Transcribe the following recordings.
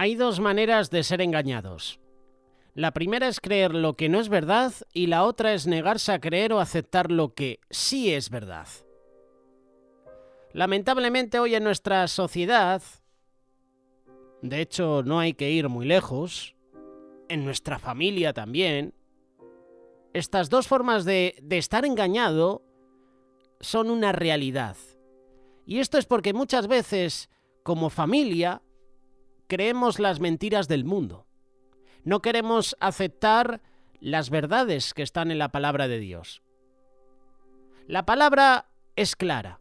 Hay dos maneras de ser engañados. La primera es creer lo que no es verdad y la otra es negarse a creer o aceptar lo que sí es verdad. Lamentablemente hoy en nuestra sociedad, de hecho no hay que ir muy lejos, en nuestra familia también, estas dos formas de estar engañado son una realidad. Y esto es porque muchas veces, como familia, creemos las mentiras del mundo. No queremos aceptar las verdades que están en la palabra de Dios. La palabra es clara.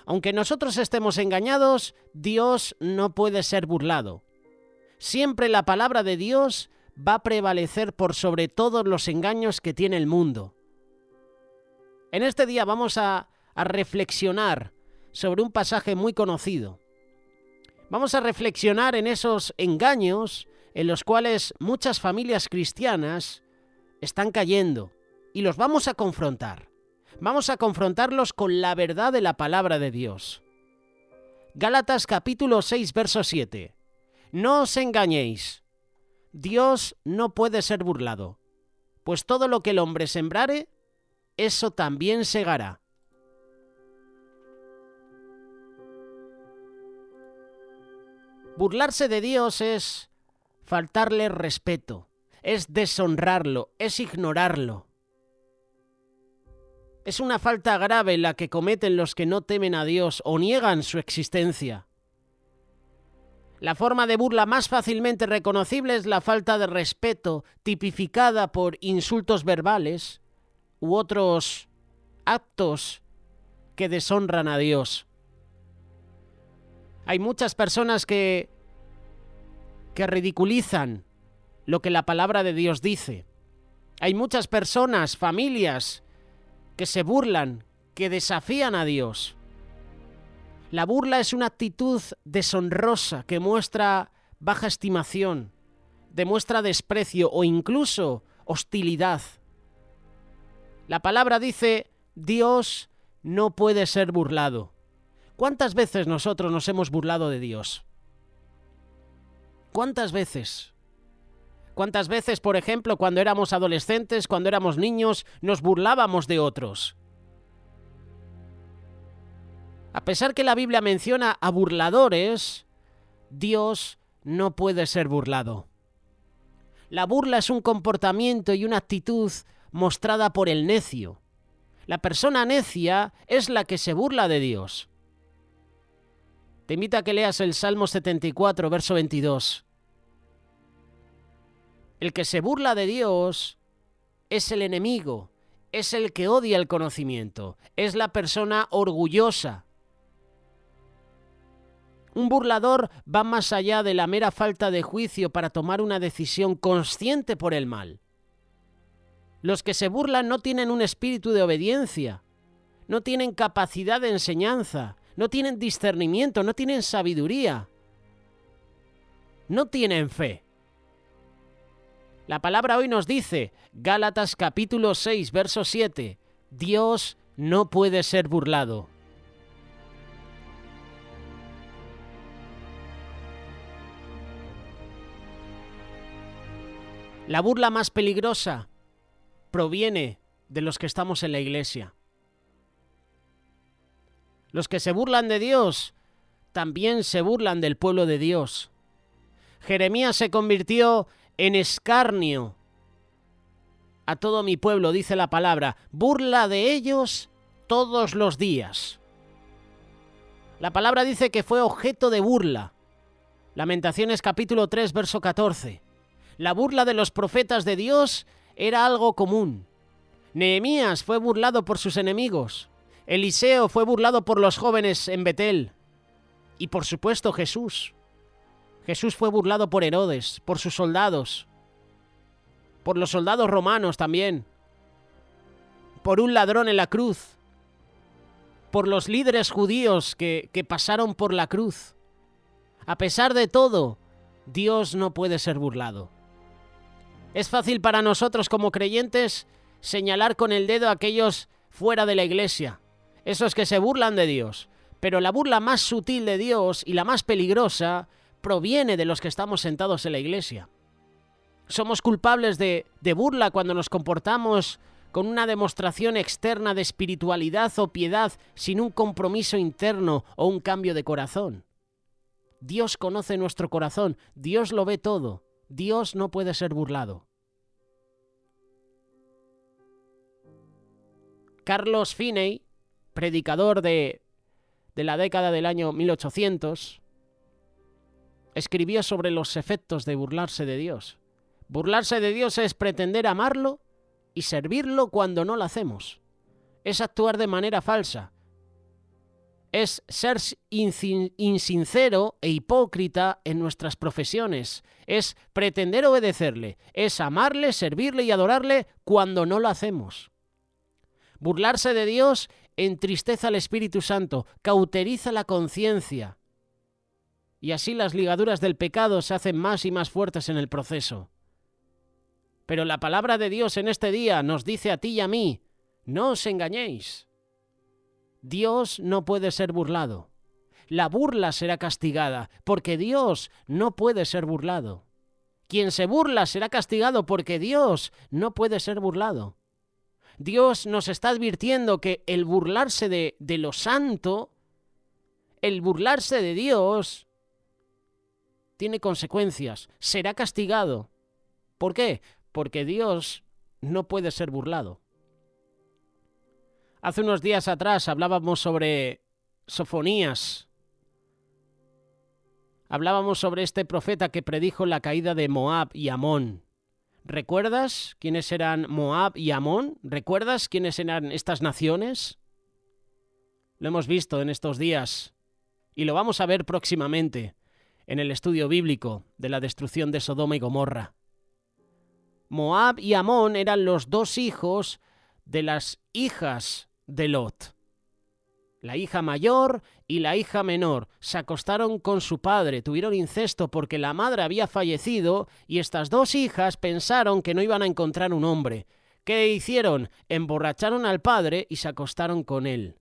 Aunque nosotros estemos engañados, Dios no puede ser burlado. Siempre la palabra de Dios va a prevalecer por sobre todos los engaños que tiene el mundo. En este día vamos a reflexionar sobre un pasaje muy conocido. Vamos a reflexionar en esos engaños en los cuales muchas familias cristianas están cayendo y los vamos a confrontar. Vamos a confrontarlos con la verdad de la palabra de Dios. Gálatas capítulo 6, verso 7. No os engañéis. Dios no puede ser burlado, pues todo lo que el hombre sembrare, eso también segará. Burlarse de Dios es faltarle respeto, es deshonrarlo, es ignorarlo. Es una falta grave la que cometen los que no temen a Dios o niegan su existencia. La forma de burla más fácilmente reconocible es la falta de respeto, tipificada por insultos verbales u otros actos que deshonran a Dios. Hay muchas personas que ridiculizan lo que la palabra de Dios dice. Hay muchas personas, familias, que se burlan, que desafían a Dios. La burla es una actitud deshonrosa que muestra baja estimación, demuestra desprecio o incluso hostilidad. La palabra dice, Dios no puede ser burlado. ¿Cuántas veces nosotros nos hemos burlado de Dios? ¿Cuántas veces? ¿Cuántas veces, por ejemplo, cuando éramos adolescentes, cuando éramos niños, nos burlábamos de otros? A pesar que la Biblia menciona a burladores, Dios no puede ser burlado. La burla es un comportamiento y una actitud mostrada por el necio. La persona necia es la que se burla de Dios. Te invito a que leas el Salmo 74, verso 22. El que se burla de Dios es el enemigo, es el que odia el conocimiento, es la persona orgullosa. Un burlador va más allá de la mera falta de juicio para tomar una decisión consciente por el mal. Los que se burlan no tienen un espíritu de obediencia, no tienen capacidad de enseñanza, no tienen discernimiento, no tienen sabiduría, no tienen fe. La palabra hoy nos dice, Gálatas capítulo 6, verso 7, Dios no puede ser burlado. La burla más peligrosa proviene de los que estamos en la iglesia. Los que se burlan de Dios también se burlan del pueblo de Dios. Jeremías se convirtió en escarnio a todo mi pueblo, dice la palabra, burla de ellos todos los días. La palabra dice que fue objeto de burla. Lamentaciones capítulo 3, verso 14. La burla de los profetas de Dios era algo común. Nehemías fue burlado por sus enemigos. Eliseo fue burlado por los jóvenes en Betel. Y por supuesto Jesús. Jesús fue burlado por Herodes, por sus soldados, por los soldados romanos también, por un ladrón en la cruz, por los líderes judíos que pasaron por la cruz. A pesar de todo, Dios no puede ser burlado. Es fácil para nosotros como creyentes señalar con el dedo a aquellos fuera de la iglesia, esos que se burlan de Dios, pero la burla más sutil de Dios y la más peligrosa proviene de los que estamos sentados en la iglesia. Somos culpables de burla cuando nos comportamos con una demostración externa de espiritualidad o piedad sin un compromiso interno o un cambio de corazón. Dios conoce nuestro corazón, Dios lo ve todo, Dios no puede ser burlado. Carlos Finney, predicador de la década del año 1800, escribió sobre los efectos de burlarse de Dios. Burlarse de Dios es pretender amarlo y servirlo cuando no lo hacemos. Es actuar de manera falsa. Es ser insincero e hipócrita en nuestras profesiones. Es pretender obedecerle. Es amarle, servirle y adorarle cuando no lo hacemos. Burlarse de Dios entristece al Espíritu Santo, cauteriza la conciencia. Y así las ligaduras del pecado se hacen más y más fuertes en el proceso. Pero la palabra de Dios en este día nos dice a ti y a mí, no os engañéis. Dios no puede ser burlado. La burla será castigada, porque Dios no puede ser burlado. Quien se burla será castigado, porque Dios no puede ser burlado. Dios nos está advirtiendo que el burlarse de lo santo, el burlarse de Dios, tiene consecuencias, será castigado. ¿Por qué? Porque Dios no puede ser burlado. Hace unos días atrás hablábamos sobre Sofonías. Hablábamos sobre este profeta que predijo la caída de Moab y Amón. ¿Recuerdas quiénes eran Moab y Amón? ¿Recuerdas quiénes eran estas naciones? Lo hemos visto en estos días y lo vamos a ver próximamente en el estudio bíblico de la destrucción de Sodoma y Gomorra. Moab y Amón eran los dos hijos de las hijas de Lot. La hija mayor y la hija menor se acostaron con su padre, tuvieron incesto porque la madre había fallecido y estas dos hijas pensaron que no iban a encontrar un hombre. ¿Qué hicieron? Emborracharon al padre y se acostaron con él.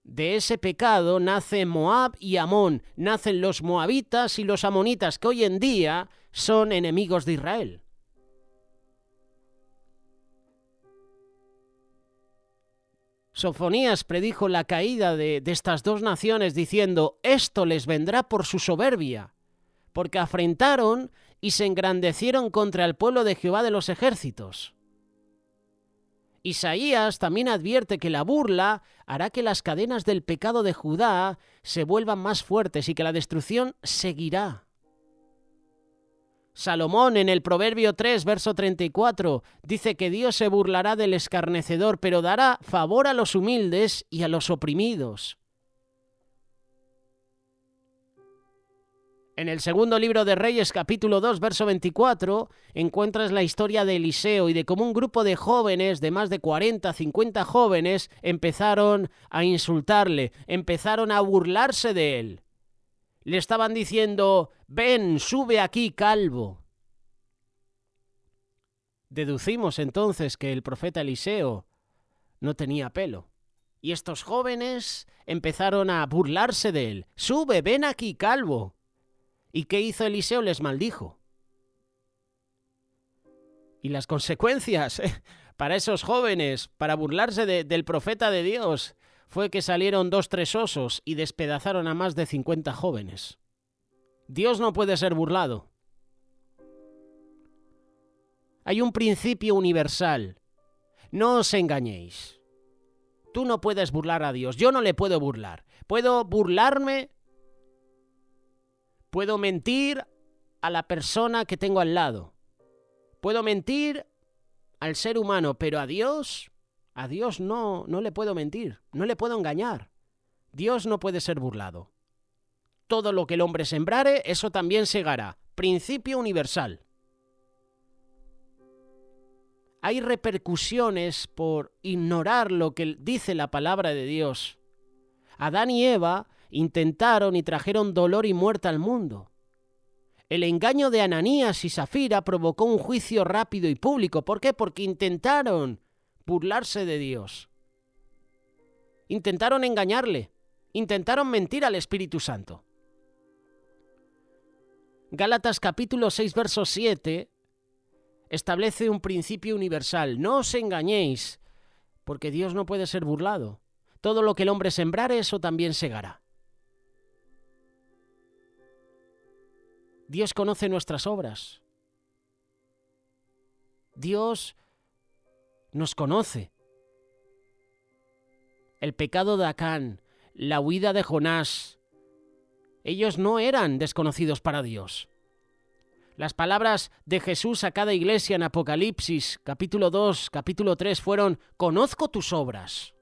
De ese pecado nace Moab y Amón, nacen los moabitas y los amonitas que hoy en día son enemigos de Israel. Sofonías predijo la caída de estas dos naciones diciendo, esto les vendrá por su soberbia, porque afrentaron y se engrandecieron contra el pueblo de Jehová de los ejércitos. Isaías también advierte que la burla hará que las cadenas del pecado de Judá se vuelvan más fuertes y que la destrucción seguirá. Salomón en el Proverbio 3, verso 34, dice que Dios se burlará del escarnecedor, pero dará favor a los humildes y a los oprimidos. En el segundo libro de Reyes, capítulo 2, verso 24, encuentras la historia de Eliseo y de cómo un grupo de jóvenes, de más de 40, 50 jóvenes, empezaron a insultarle, empezaron a burlarse de él. Le estaban diciendo, ven, sube aquí, calvo. Deducimos entonces que el profeta Eliseo no tenía pelo. Y estos jóvenes empezaron a burlarse de él. Sube, ven aquí, calvo. ¿Y qué hizo Eliseo? Les maldijo. Y las consecuencias para esos jóvenes, para burlarse del profeta de Dios, fue que salieron 2-3 osos y despedazaron a más de 50 jóvenes. Dios no puede ser burlado. Hay un principio universal. No os engañéis. Tú no puedes burlar a Dios. Yo no le puedo burlar. Puedo burlarme, puedo mentir a la persona que tengo al lado. Puedo mentir al ser humano, pero a Dios no le puedo mentir, no le puedo engañar. Dios no puede ser burlado. Todo lo que el hombre sembrare, eso también segará. Principio universal. Hay repercusiones por ignorar lo que dice la palabra de Dios. Adán y Eva intentaron y trajeron dolor y muerte al mundo. El engaño de Ananías y Safira provocó un juicio rápido y público. ¿Por qué? Porque intentaron burlarse de Dios. Intentaron engañarle. Intentaron mentir al Espíritu Santo. Gálatas capítulo 6, verso 7 establece un principio universal. No os engañéis, porque Dios no puede ser burlado. Todo lo que el hombre sembrare, eso también segará. Dios conoce nuestras obras. Dios nos conoce. El pecado de Acán, la huida de Jonás, ellos no eran desconocidos para Dios. Las palabras de Jesús a cada iglesia en Apocalipsis, capítulo 2, capítulo 3, fueron: conozco tus obras.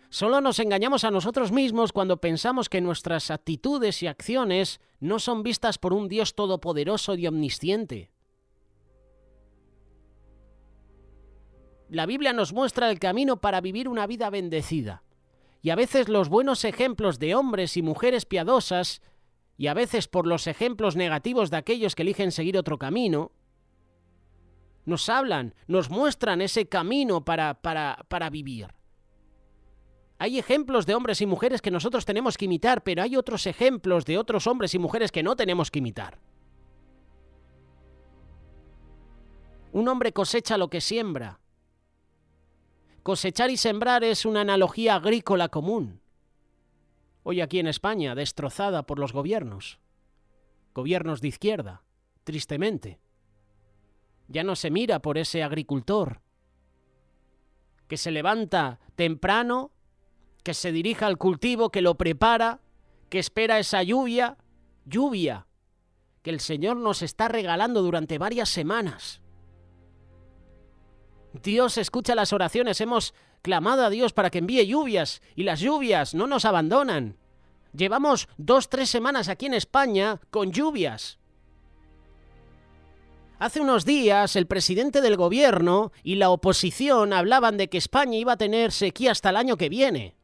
Solo nos engañamos a nosotros mismos cuando pensamos que nuestras actitudes y acciones no son vistas por un Dios todopoderoso y omnisciente. La Biblia nos muestra el camino para vivir una vida bendecida. Y a veces los buenos ejemplos de hombres y mujeres piadosas, y a veces por los ejemplos negativos de aquellos que eligen seguir otro camino, nos hablan, nos muestran ese camino para vivir. Hay ejemplos de hombres y mujeres que nosotros tenemos que imitar, pero hay otros ejemplos de otros hombres y mujeres que no tenemos que imitar. Un hombre cosecha lo que siembra. Cosechar y sembrar es una analogía agrícola común. Hoy aquí en España, destrozada por los gobiernos. Gobiernos de izquierda, tristemente. Ya no se mira por ese agricultor que se levanta temprano, que se dirige al cultivo, que lo prepara, que espera esa lluvia que el Señor nos está regalando durante varias semanas. Dios escucha las oraciones, hemos clamado a Dios para que envíe lluvias, y las lluvias no nos abandonan. Llevamos 2-3 semanas aquí en España con lluvias. Hace unos días el presidente del gobierno y la oposición hablaban de que España iba a tener sequía hasta el año que viene.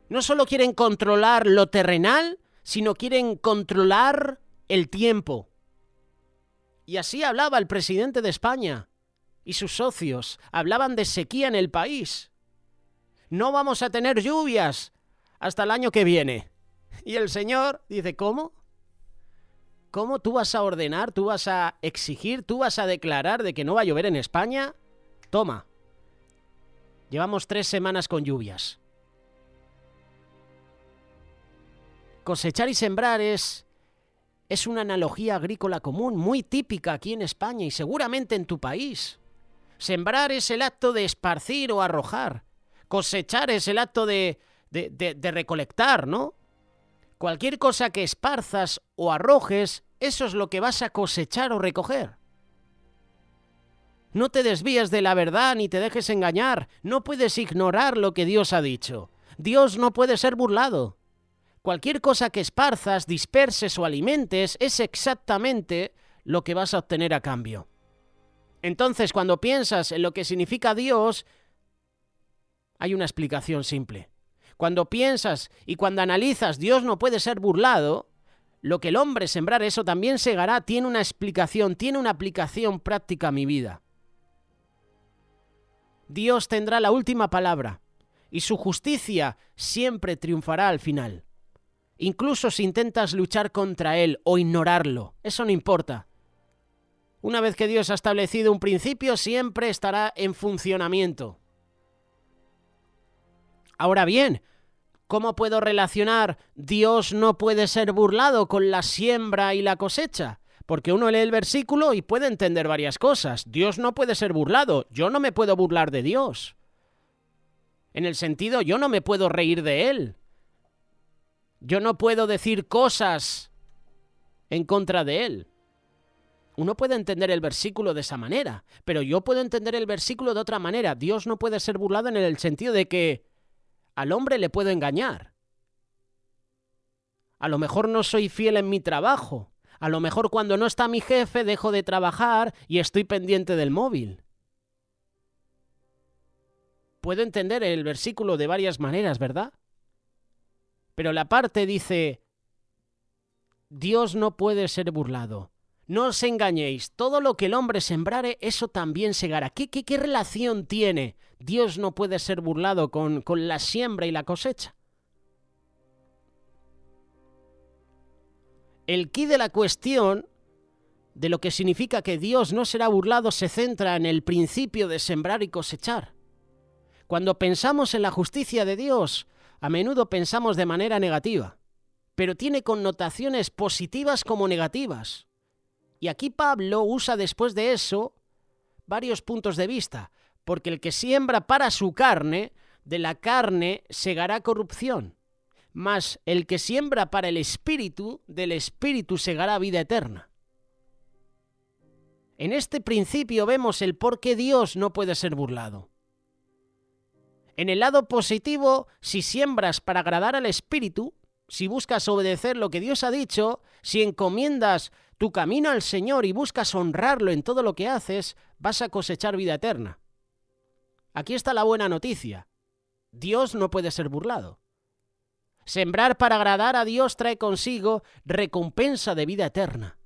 No solo quieren controlar lo terrenal, sino quieren controlar el tiempo. Y así hablaba el presidente de España y sus socios. Hablaban de sequía en el país. No vamos a tener lluvias hasta el año que viene. Y el Señor dice: ¿cómo? ¿Cómo tú vas a ordenar, tú vas a exigir, tú vas a declarar de que no va a llover en España? Toma. Llevamos 3 semanas con lluvias. Cosechar y sembrar es una analogía agrícola común, muy típica aquí en España y seguramente en tu país. Sembrar es el acto de esparcir o arrojar. Cosechar es el acto de recolectar, ¿no? Cualquier cosa que esparzas o arrojes, eso es lo que vas a cosechar o recoger. No te desvíes de la verdad ni te dejes engañar. No puedes ignorar lo que Dios ha dicho. Dios no puede ser burlado. Cualquier cosa que esparzas, disperses o alimentes es exactamente lo que vas a obtener a cambio. Entonces, cuando piensas en lo que significa Dios, hay una explicación simple. Cuando piensas y cuando analizas Dios no puede ser burlado, lo que el hombre sembrar, eso también segará, tiene una explicación, tiene una aplicación práctica a mi vida. Dios tendrá la última palabra y su justicia siempre triunfará al final. Incluso si intentas luchar contra él o ignorarlo, eso no importa. Una vez que Dios ha establecido un principio, siempre estará en funcionamiento. Ahora bien, ¿cómo puedo relacionar Dios no puede ser burlado con la siembra y la cosecha? Porque uno lee el versículo y puede entender varias cosas. Dios no puede ser burlado. Yo no me puedo burlar de Dios. En el sentido, yo no me puedo reír de Él. Yo no puedo decir cosas en contra de Él. Uno puede entender el versículo de esa manera, pero yo puedo entender el versículo de otra manera. Dios no puede ser burlado en el sentido de que al hombre le puedo engañar. A lo mejor no soy fiel en mi trabajo. A lo mejor cuando no está mi jefe dejo de trabajar y estoy pendiente del móvil. Puedo entender el versículo de varias maneras, ¿verdad? Pero la parte dice: Dios no puede ser burlado. No os engañéis, todo lo que el hombre sembrare, eso también segará. ¿Qué relación tiene? Dios no puede ser burlado con la siembra y la cosecha. El quid de la cuestión, de lo que significa que Dios no será burlado, se centra en el principio de sembrar y cosechar. Cuando pensamos en la justicia de Dios, a menudo pensamos de manera negativa, pero tiene connotaciones positivas como negativas. Y aquí Pablo usa después de eso varios puntos de vista, porque el que siembra para su carne, de la carne segará corrupción, mas el que siembra para el Espíritu, del Espíritu segará vida eterna. En este principio vemos el por qué Dios no puede ser burlado. En el lado positivo, si siembras para agradar al Espíritu, si buscas obedecer lo que Dios ha dicho, si encomiendas tu camino al Señor y buscas honrarlo en todo lo que haces, vas a cosechar vida eterna. Aquí está la buena noticia. Dios no puede ser burlado. Sembrar para agradar a Dios trae consigo recompensa de vida eterna.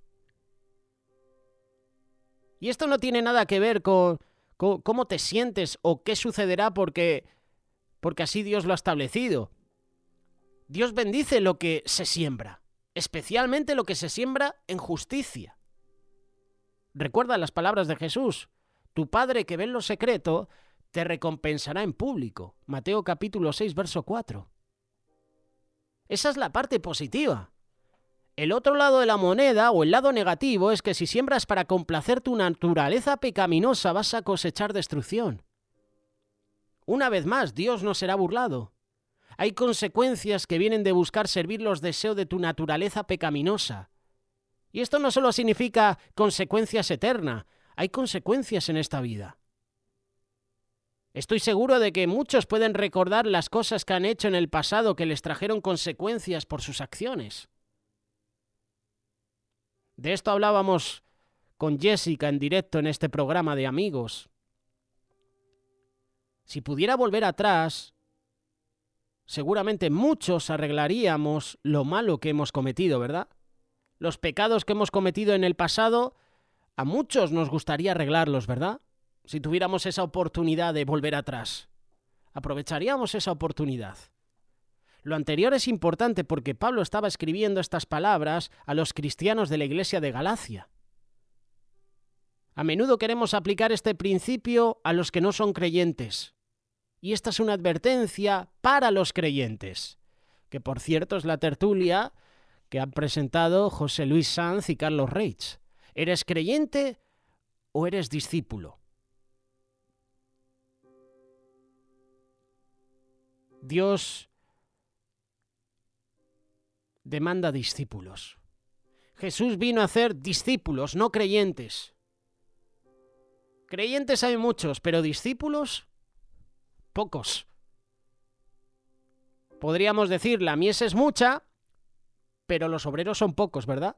Y esto no tiene nada que ver con cómo te sientes o qué sucederá porque así Dios lo ha establecido. Dios bendice lo que se siembra, especialmente lo que se siembra en justicia. Recuerda las palabras de Jesús: tu Padre que ve en lo secreto te recompensará en público. Mateo capítulo 6, verso 4. Esa es la parte positiva. El otro lado de la moneda, o el lado negativo, es que si siembras para complacer tu naturaleza pecaminosa, vas a cosechar destrucción. Una vez más, Dios no será burlado. Hay consecuencias que vienen de buscar servir los deseos de tu naturaleza pecaminosa. Y esto no solo significa consecuencias eternas, hay consecuencias en esta vida. Estoy seguro de que muchos pueden recordar las cosas que han hecho en el pasado que les trajeron consecuencias por sus acciones. De esto hablábamos con Jessica en directo en este programa de amigos. Si pudiera volver atrás, seguramente muchos arreglaríamos lo malo que hemos cometido, ¿verdad? Los pecados que hemos cometido en el pasado, a muchos nos gustaría arreglarlos, ¿verdad? Si tuviéramos esa oportunidad de volver atrás. Aprovecharíamos esa oportunidad. Lo anterior es importante porque Pablo estaba escribiendo estas palabras a los cristianos de la iglesia de Galacia. A menudo queremos aplicar este principio a los que no son creyentes. Y esta es una advertencia para los creyentes, que por cierto es la tertulia que han presentado José Luis Sanz y Carlos Reitz. ¿Eres creyente o eres discípulo? Dios demanda discípulos. Jesús vino a hacer discípulos, no creyentes. Creyentes hay muchos, pero discípulos, pocos. Podríamos decir, la mies es mucha, pero los obreros son pocos, ¿verdad?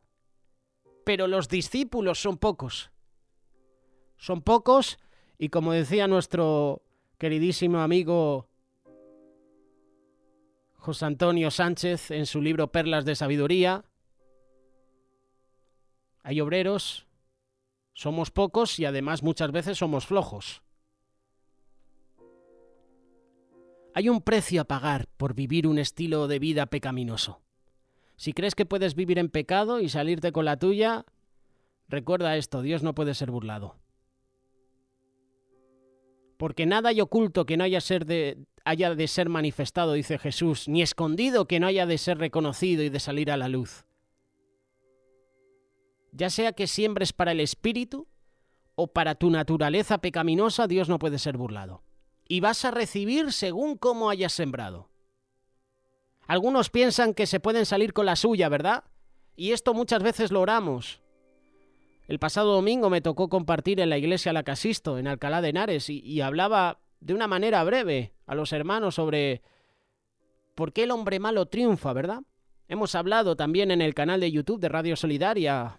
Pero los discípulos son pocos. Son pocos y, como decía nuestro queridísimo amigo José Antonio Sánchez en su libro Perlas de Sabiduría, hay obreros, somos pocos y además muchas veces somos flojos. Hay un precio a pagar por vivir un estilo de vida pecaminoso. Si crees que puedes vivir en pecado y salirte con la tuya, recuerda esto: Dios no puede ser burlado. Porque nada hay oculto que no haya de ser manifestado, dice Jesús, ni escondido que no haya de ser reconocido y de salir a la luz. Ya sea que siembres para el Espíritu o para tu naturaleza pecaminosa, Dios no puede ser burlado. Y vas a recibir según cómo hayas sembrado. Algunos piensan que se pueden salir con la suya, ¿verdad? Y esto muchas veces lo oramos. El pasado domingo me tocó compartir en la iglesia La que asisto, en Alcalá de Henares, y hablaba de una manera breve a los hermanos sobre por qué el hombre malo triunfa, ¿verdad? Hemos hablado también en el canal de YouTube de Radio Solidaria,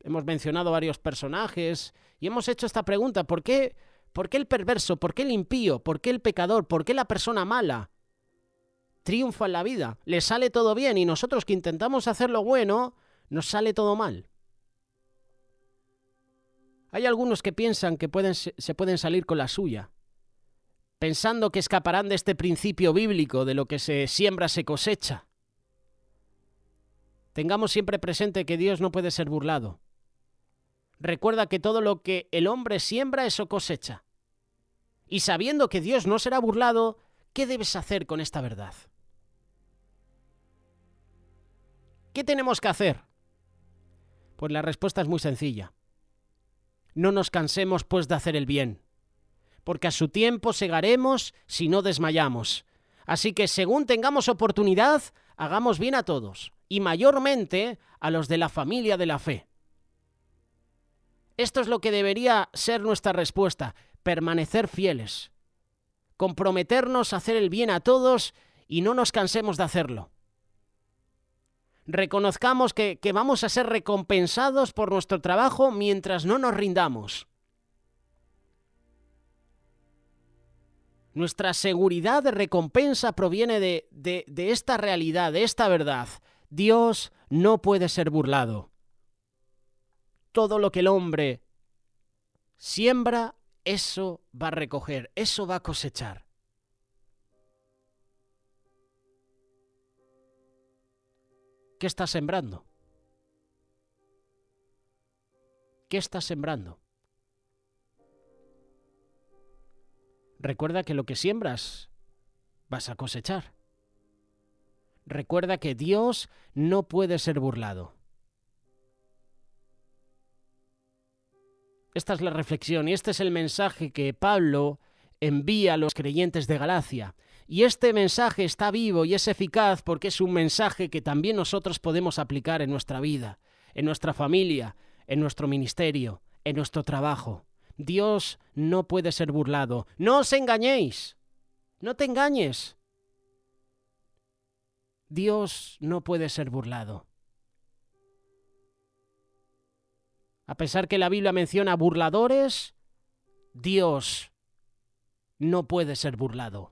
hemos mencionado varios personajes y hemos hecho esta pregunta: ¿por qué el perverso, por qué el impío, por qué el pecador, por qué la persona mala triunfa en la vida? Le sale todo bien y nosotros que intentamos hacer lo bueno, nos sale todo mal. Hay algunos que piensan que se pueden salir con la suya, pensando que escaparán de este principio bíblico de lo que se siembra se cosecha. Tengamos siempre presente que Dios no puede ser burlado. Recuerda que todo lo que el hombre siembra, eso cosecha. Y sabiendo que Dios no será burlado, ¿qué debes hacer con esta verdad? ¿Qué tenemos que hacer? Pues la respuesta es muy sencilla. No nos cansemos, pues, de hacer el bien, porque a su tiempo segaremos si no desmayamos. Así que, según tengamos oportunidad, hagamos bien a todos, y mayormente a los de la familia de la fe. Esto es lo que debería ser nuestra respuesta: permanecer fieles, comprometernos a hacer el bien a todos y no nos cansemos de hacerlo. Reconozcamos que vamos a ser recompensados por nuestro trabajo mientras no nos rindamos. Nuestra seguridad de recompensa proviene de esta realidad, de esta verdad. Dios no puede ser burlado. Todo lo que el hombre siembra, eso va a recoger, eso va a cosechar. ¿Qué estás sembrando? ¿Qué estás sembrando? Recuerda que lo que siembras vas a cosechar. Recuerda que Dios no puede ser burlado. Esta es la reflexión y este es el mensaje que Pablo envía a los creyentes de Galacia. Y este mensaje está vivo y es eficaz porque es un mensaje que también nosotros podemos aplicar en nuestra vida, en nuestra familia, en nuestro ministerio, en nuestro trabajo. Dios no puede ser burlado. No os engañéis. No te engañes. Dios no puede ser burlado. A pesar que la Biblia menciona burladores, Dios no puede ser burlado.